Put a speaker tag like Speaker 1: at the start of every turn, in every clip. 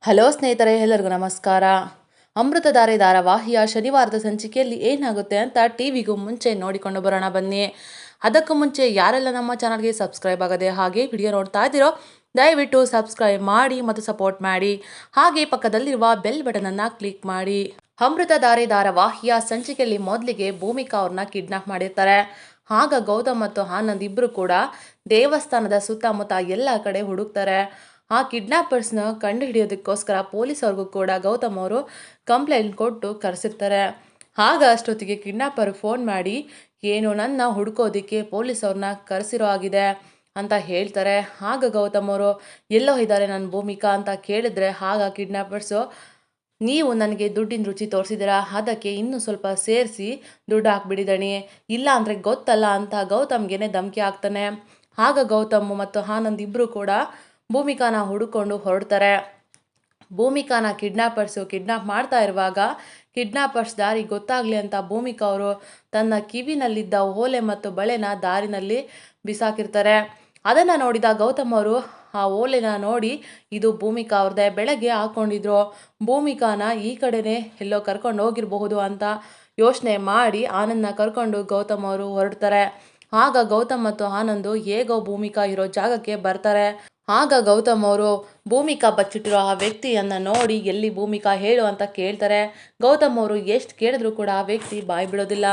Speaker 1: Hello ಸ್ನೇಹಿತರೆ, ಎಲ್ಲರಿಗೂ ನಮಸ್ಕಾರ. ಅಮೃತಧಾರೆ ಧಾರಾವಾಹಿಯ ಶನಿವಾರದ ಸಂಚಿಕೆಯಲ್ಲಿ ಏನಾಗುತ್ತೆ ಅಂತ ಟಿವಿಗೂ ಮುಂಚೆ ನೋಡಿಕೊಂಡು ಬರೋಣ ಬನ್ನಿ. ಅದಕ್ಕೂ ಮುಂಚೆ ಯಾರೆಲ್ಲ ನಮ್ಮ ಚಾನಲ್ಗೆ ಸಬ್ಸ್ಕ್ರೈಬ್ ಆಗದೆ ಹಾಗೆ ವಿಡಿಯೋ ನೋಡ್ತಾ ಇದ್ದೀರೋ ದಯವಿಟ್ಟು ಸಬ್ಸ್ಕ್ರೈಬ್ ಮಾಡಿ ಮತ್ತು ಸಪೋರ್ಟ್ ಮಾಡಿ. ಹಾಗೆ ಪಕ್ಕದಲ್ಲಿರುವ ಬೆಲ್ ಬಟನ್ ಅನ್ನ ಕ್ಲಿಕ್ ಮಾಡಿ. ಅಮೃತಧಾರೆ ಧಾರಾವಾಹಿಯ ಸಂಚಿಕೆಯಲ್ಲಿ ಮೊದಲಿಗೆ ಭೂಮಿಕಾ ಅವ್ರನ್ನ ಕಿಡ್ನಾಪ್ ಮಾಡಿರ್ತಾರೆ. ಆಗ ಗೌತಮ್ ಮತ್ತು ಆನಂದ್ ಇಬ್ರು ಕೂಡ ದೇವಸ್ಥಾನದ ಸುತ್ತಮುತ್ತ ಎಲ್ಲ ಕಡೆ ಹುಡುಕ್ತಾರೆ. ಆ ಕಿಡ್ನಾಪರ್ಸ್ನ ಕಂಡು ಹಿಡಿಯೋದಕ್ಕೋಸ್ಕರ ಪೊಲೀಸವ್ರಿಗೂ ಕೂಡ ಗೌತಮ್ ಅವರು ಕಂಪ್ಲೇಂಟ್ ಕೊಟ್ಟು ಕರೆಸಿರ್ತಾರೆ. ಆಗ ಅಷ್ಟೊತ್ತಿಗೆ ಕಿಡ್ನಾಪರ್ ಫೋನ್ ಮಾಡಿ ಏನು ನನ್ನ ಹುಡ್ಕೋದಿಕ್ಕೆ ಪೊಲೀಸವ್ರನ್ನ ಕರೆಸಿರೋ ಆಗಿದೆ ಅಂತ ಹೇಳ್ತಾರೆ. ಆಗ ಗೌತಮ್ ಅವರು ಎಲ್ಲೋ ಇದ್ದಾರೆ ನನ್ನ ಭೂಮಿಕಾ ಅಂತ ಕೇಳಿದ್ರೆ ಆಗ ಕಿಡ್ನಾಪರ್ಸು ನೀವು ನನಗೆ ದುಡ್ಡಿನ ರುಚಿ ತೋರಿಸಿದ್ದೀರಾ, ಅದಕ್ಕೆ ಇನ್ನೂ ಸ್ವಲ್ಪ ಸೇರಿಸಿ ದುಡ್ಡು ಹಾಕ್ಬಿಡಿದಣಿ, ಇಲ್ಲ ಅಂದರೆ ಗೊತ್ತಲ್ಲ ಅಂತ ಗೌತಮ್ಗೆ ಧಮಕಿ ಹಾಕ್ತಾನೆ. ಆಗ ಗೌತಮ್ ಮತ್ತು ಆನಂದ್ ಇಬ್ಬರು ಕೂಡ ಭೂಮಿಕಾನ ಹುಡುಕೊಂಡು ಹೊರಡ್ತಾರೆ. ಭೂಮಿಕಾನ ಕಿಡ್ನಾಪ್ ಮಾಡ್ತಾ ಇರುವಾಗ ಕಿಡ್ನಾಪರ್ಸ್ ದಾರಿ ಗೊತ್ತಾಗಲಿ ಅಂತ ಭೂಮಿಕಾ ಅವರು ತನ್ನ ಕಿವಿನಲ್ಲಿದ್ದ ಓಲೆ ಮತ್ತು ಬಳೆನ ದಾರಿನಲ್ಲಿ ಬಿಸಾಕಿರ್ತಾರೆ. ಅದನ್ನು ನೋಡಿದ ಗೌತಮ್ ಅವರು ಆ ಓಲೆನ ನೋಡಿ ಇದು ಭೂಮಿಕಾ ಅವ್ರದ್ದೇ, ಬೆಳಗ್ಗೆ ಹಾಕ್ಕೊಂಡಿದ್ರು, ಭೂಮಿಕಾನ ಈ ಕಡೆನೇ ಎಲ್ಲೋ ಕರ್ಕೊಂಡು ಹೋಗಿರಬಹುದು ಅಂತ ಯೋಚನೆ ಮಾಡಿ ಆನಂದನ ಕರ್ಕೊಂಡು ಗೌತಮ್ ಅವರು ಹೊರಡ್ತಾರೆ. ಆಗ ಗೌತಮ್ ಮತ್ತು ಆನಂದು ಹೇಗೋ ಭೂಮಿಕಾ ಇರೋ ಜಾಗಕ್ಕೆ ಬರ್ತಾರೆ. ಆಗ ಗೌತಮ್ ಅವರು ಭೂಮಿಕಾ ಬಚ್ಚಿಟ್ಟಿರೋ ಆ ವ್ಯಕ್ತಿಯನ್ನು ನೋಡಿ ಎಲ್ಲಿ ಭೂಮಿಕಾ ಹೇಳು ಅಂತ ಕೇಳ್ತಾರೆ. ಗೌತಮ್ ಅವರು ಎಷ್ಟು ಕೇಳಿದ್ರು ಕೂಡ ಆ ವ್ಯಕ್ತಿ ಬಾಯಿ ಬಿಡೋದಿಲ್ಲ.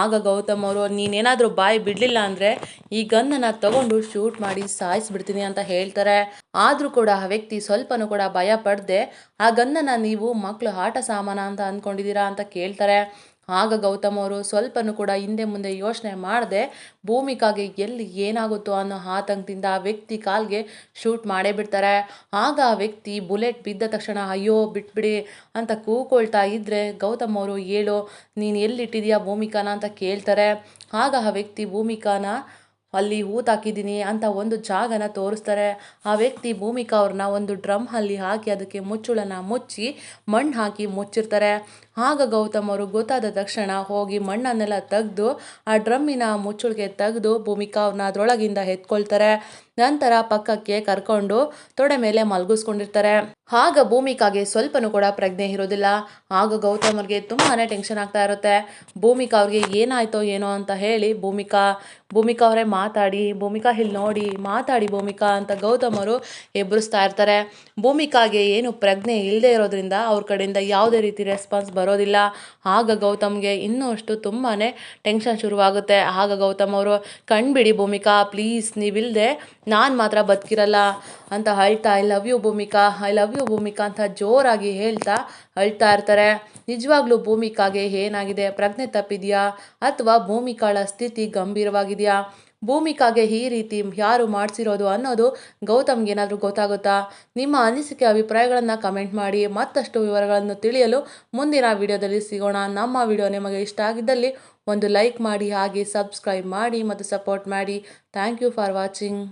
Speaker 1: ಆಗ ಗೌತಮ್ ಅವರು ನೀನೇನಾದರೂ ಬಾಯಿ ಬಿಡಲಿಲ್ಲ ಅಂದರೆ ಈ ಗನ್ನನ್ನು ತಗೊಂಡು ಶೂಟ್ ಮಾಡಿ ಸಾಯಿಸ್ಬಿಡ್ತೀನಿ ಅಂತ ಹೇಳ್ತಾರೆ. ಆದರೂ ಕೂಡ ಆ ವ್ಯಕ್ತಿ ಸ್ವಲ್ಪನೂ ಕೂಡ ಭಯ ಪಡದೆ ಆ ಗನ್ನನ್ನು ನೀವು ಮಕ್ಕಳು ಆಟ ಸಾಮಾನ ಅಂತ ಅಂದ್ಕೊಂಡಿದ್ದೀರಾ ಅಂತ ಕೇಳ್ತಾರೆ. ಆಗ ಗೌತಮ್ ಅವರು ಸ್ವಲ್ಪನೂ ಕೂಡ ಹಿಂದೆ ಮುಂದೆ ಯೋಚನೆ ಮಾಡದೆ ಭೂಮಿಕಾಗೆ ಎಲ್ಲಿ ಏನಾಗುತ್ತೋ ಅನ್ನೋ ಆತಂಕದಿಂದ ಆ ವ್ಯಕ್ತಿ ಕಾಲ್ಗೆ ಶೂಟ್ ಮಾಡೇ ಬಿಡ್ತಾರೆ. ಆಗ ಆ ವ್ಯಕ್ತಿ ಬುಲೆಟ್ ಬಿದ್ದ ತಕ್ಷಣ ಅಯ್ಯೋ ಬಿಟ್ಬಿಡಿ ಅಂತ ಕೂಕೊಳ್ತಾ ಇದ್ದರೆ ಗೌತಮ್ ಅವರು ಹೇಳು ನೀನು ಎಲ್ಲಿಟ್ಟಿದೀಯಾ ಭೂಮಿಕಾನ ಅಂತ ಕೇಳ್ತಾರೆ. ಆಗ ಆ ವ್ಯಕ್ತಿ ಭೂಮಿಕಾನ ಅಲ್ಲಿ ಹೂತಾಕಿದ್ದೀನಿ ಅಂತ ಒಂದು ಜಾಗನ ತೋರಿಸ್ತಾರೆ. ಆ ವ್ಯಕ್ತಿ ಭೂಮಿಕಾ ಅವ್ರನ್ನ ಒಂದು ಡ್ರಮ್ ಅಲ್ಲಿ ಹಾಕಿ ಅದಕ್ಕೆ ಮುಚ್ಚುಳನ ಮುಚ್ಚಿ ಮಣ್ಣು ಹಾಕಿ ಮುಚ್ಚಿರ್ತಾರೆ. ಆಗ ಗೌತಮ್ ಅವರು ಗೊತ್ತಾದ ತಕ್ಷಣ ಹೋಗಿ ಮಣ್ಣನ್ನೆಲ್ಲ ತೆಗೆದು ಆ ಡ್ರಮ್ಮಿನ ಮುಚ್ಚುಳಿಗೆ ತೆಗೆದು ಭೂಮಿಕಾ ಅವ್ರನ್ನ ಅದರೊಳಗಿಂದ ಎತ್ಕೊಳ್ತಾರೆ. ನಂತರ ಪಕ್ಕಕ್ಕೆ ಕರ್ಕೊಂಡು ತೊಡೆ ಮೇಲೆ ಮಲಗಿಸ್ಕೊಂಡಿರ್ತಾರೆ. ಆಗ ಭೂಮಿಕಾಗೆ ಸ್ವಲ್ಪನೂ ಕೂಡ ಪ್ರಜ್ಞೆ ಇರೋದಿಲ್ಲ. ಆಗ ಗೌತಮ್ ಅವ್ರಿಗೆ ತುಂಬಾ ಟೆನ್ಷನ್ ಆಗ್ತಾ ಇರುತ್ತೆ. ಭೂಮಿಕಾ ಅವ್ರಿಗೆ ಏನಾಯ್ತೋ ಏನೋ ಅಂತ ಹೇಳಿ ಭೂಮಿಕಾ ಅವರೇ ಮಾತಾಡಿ, ಭೂಮಿಕಾ ಇಲ್ಲಿ ನೋಡಿ ಮಾತಾಡಿ ಭೂಮಿಕಾ ಅಂತ ಗೌತಮ್ ಅವರು ಎಬ್ಬರಿಸ್ತಾ ಇರ್ತಾರೆ. ಭೂಮಿಕಾಗೆ ಏನು ಪ್ರಜ್ಞೆ ಇಲ್ಲದೆ ಇರೋದ್ರಿಂದ ಅವ್ರ ಕಡೆಯಿಂದ ಯಾವುದೇ ರೀತಿ ರೆಸ್ಪಾನ್ಸ್ ಬರೋದಿಲ್ಲ. ಆಗ ಗೌತಮ್ಗೆ ಇನ್ನೂ ಅಷ್ಟು ತುಂಬಾ ಟೆನ್ಷನ್ ಶುರುವಾಗುತ್ತೆ. ಆಗ ಗೌತಮ್ ಅವರು ಕಣ್ಬಿಡಿ ಭೂಮಿಕಾ ಪ್ಲೀಸ್, ನೀವಿಲ್ಲದೆ ನಾನು ಮಾತ್ರ ಬದುಕಿರಲ್ಲ ಅಂತ ಅಳ್ತಾ ಐ ಲವ್ ಯು ಭೂಮಿಕಾ ಅಂತ ಜೋರಾಗಿ ಹೇಳ್ತಾ ಅಳ್ತಾ ಇರ್ತಾರೆ. ನಿಜವಾಗ್ಲೂ ಭೂಮಿಕಾಗೆ ಏನಾಗಿದೆ, ಪ್ರಜ್ಞೆ ತಪ್ಪಿದೆಯಾ ಅಥವಾ ಭೂಮಿಕಾಳ ಸ್ಥಿತಿ ಗಂಭೀರವಾಗಿದೆಯಾ, ಭೂಮಿಕಾಗೆ ಈ ರೀತಿ ಯಾರು ಮಾಡಿಸಿರೋದು ಅನ್ನೋದು ಗೌತಮ್ಗೆ ಏನಾದರೂ ಗೊತ್ತಾಗುತ್ತಾ? ನಿಮ್ಮ ಅನಿಸಿಕೆ ಅಭಿಪ್ರಾಯಗಳನ್ನು ಕಮೆಂಟ್ ಮಾಡಿ. ಮತ್ತಷ್ಟು ವಿವರಗಳನ್ನು ತಿಳಿಯಲು ಮುಂದಿನ ವಿಡಿಯೋದಲ್ಲಿ ಸಿಗೋಣ. ನಮ್ಮ ವಿಡಿಯೋ ನಿಮಗೆ ಇಷ್ಟ ಆಗಿದ್ದಲ್ಲಿ ಒಂದು ಲೈಕ್ ಮಾಡಿ, ಹಾಗೆ ಸಬ್ಸ್ಕ್ರೈಬ್ ಮಾಡಿ ಮತ್ತು ಸಪೋರ್ಟ್ ಮಾಡಿ. Thank you for watching.